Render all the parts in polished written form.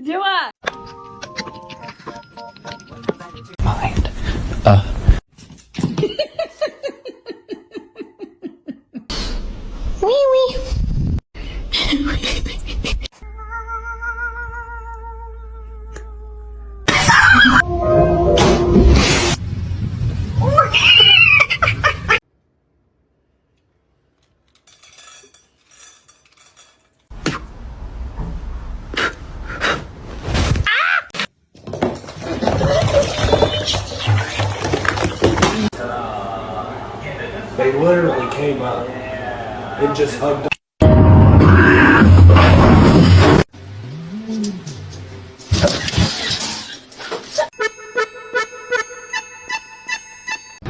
Do it! Mind. Wee wee. They literally came up and just hugged.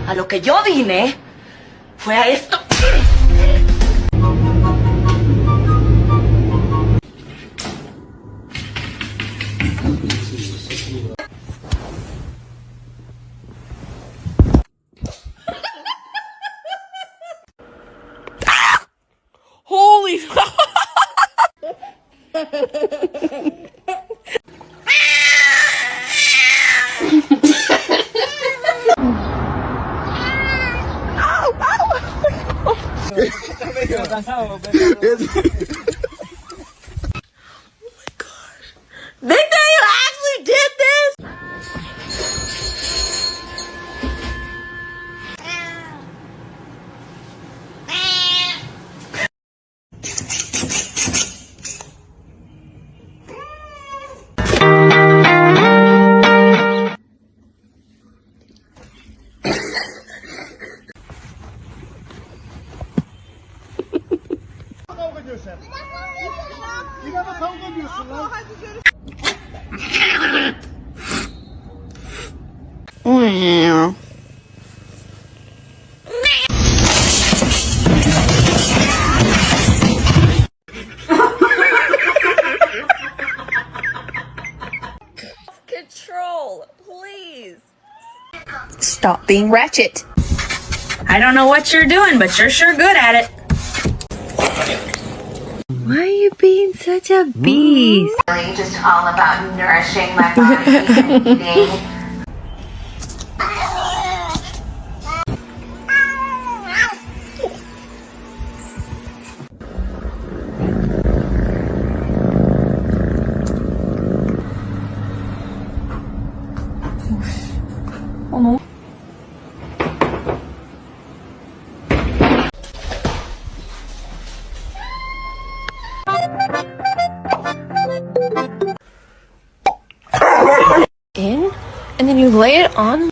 A lo que yo vine fue a esto. Holy Victor, you actually did this? Control, please. Stop being ratchet. I don't know what you're doing, but you're sure good at it. Why are you being such a beast? Really just all about nourishing my body and eating. In, and then you lay it on.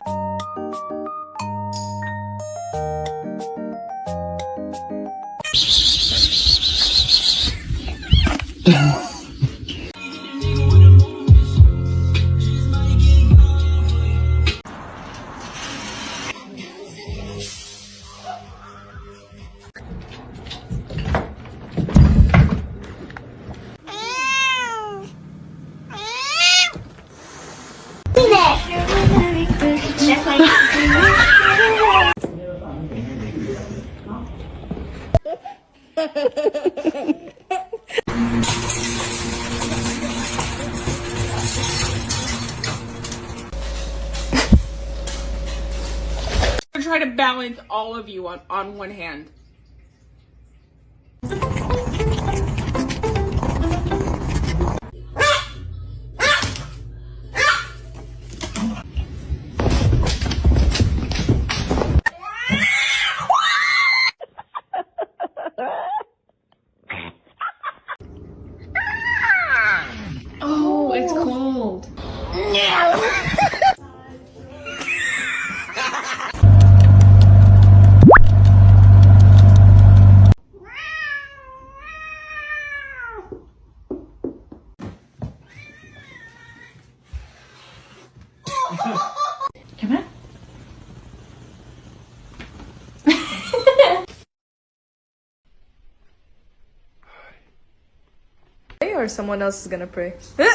Try to balance all of you on one hand. Oh, it's cold. Come on. Or someone else is gonna pray. No.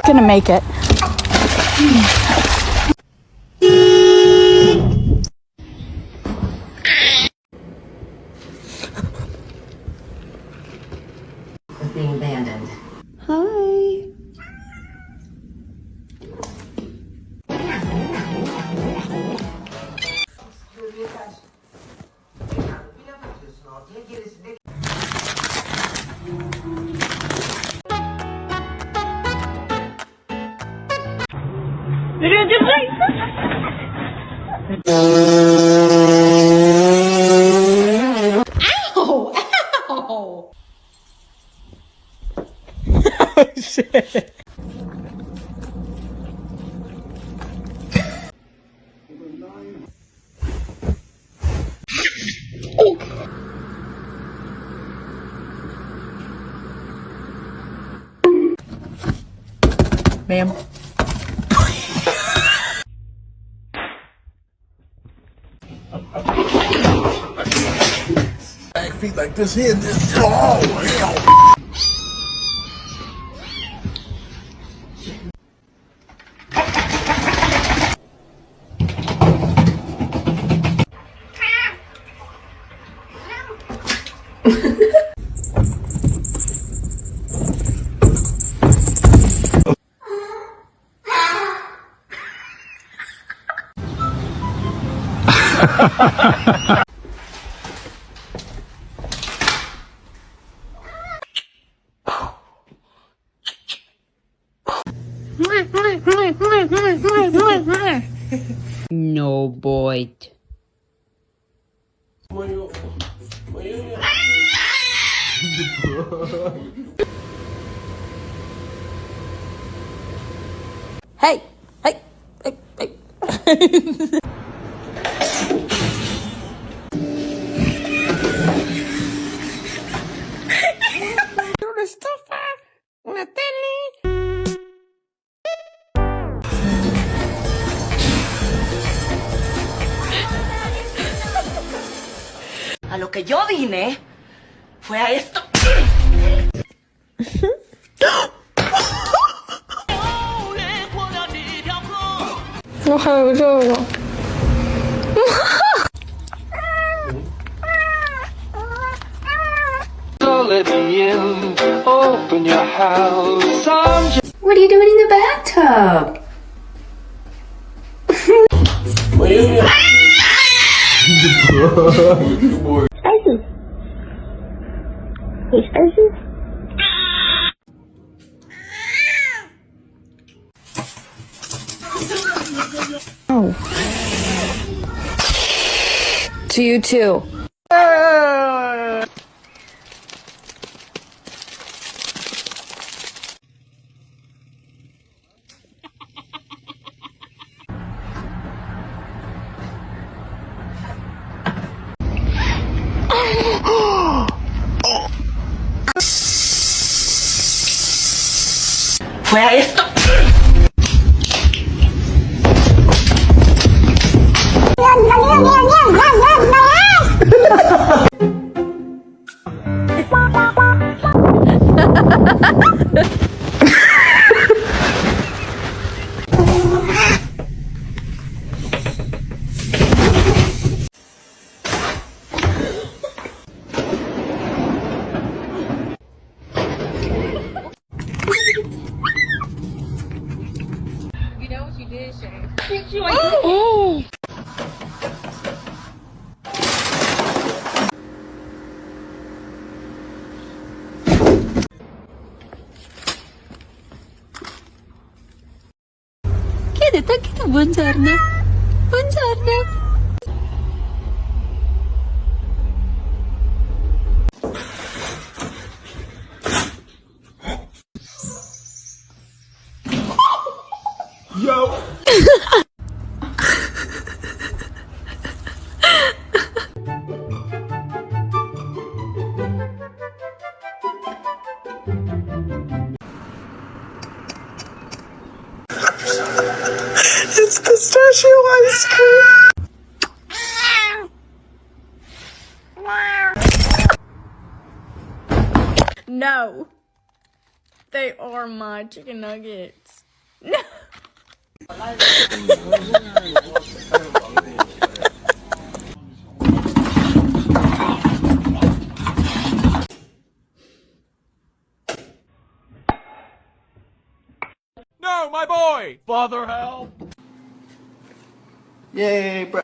Gonna make it. Being abandoned. Hi. Oh shit. Ma'am. Back feet like this here, this. Oh, hell. No bite. Hey, hey, hey, hey. Una tele. A lo que yo vine fue a esto. No, 还有这个。 Let me in, open your house. What are you doing in the bathtub? Oh. To you too. Fue a esto. Oh. Kiedy tak? Buongiorno. Buongiorno. Yo. No. They are my chicken nuggets. No. No, my boy! Father, help! Yay, bro.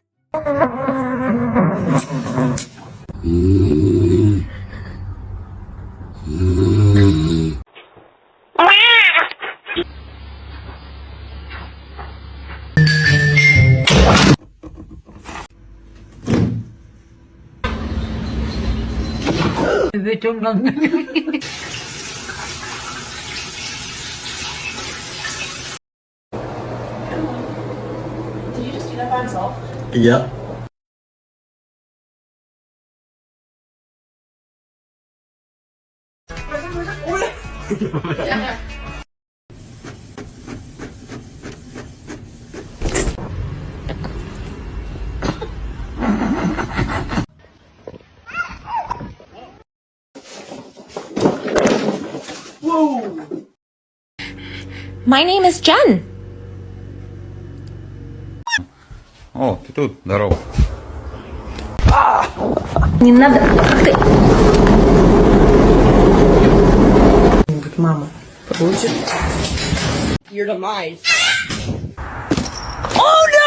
Yep. My name is Jen. О, ты тут, здорово. Не надо. Мама получит. Your demise. Oh no!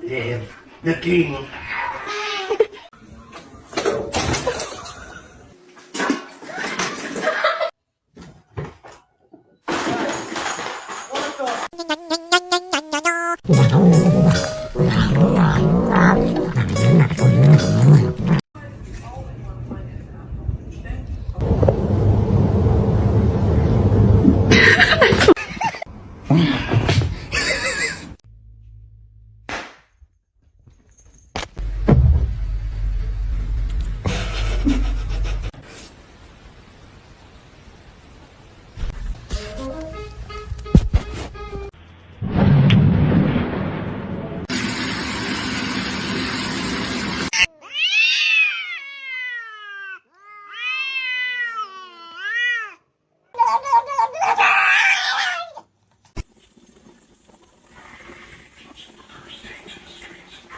Yeah, the king.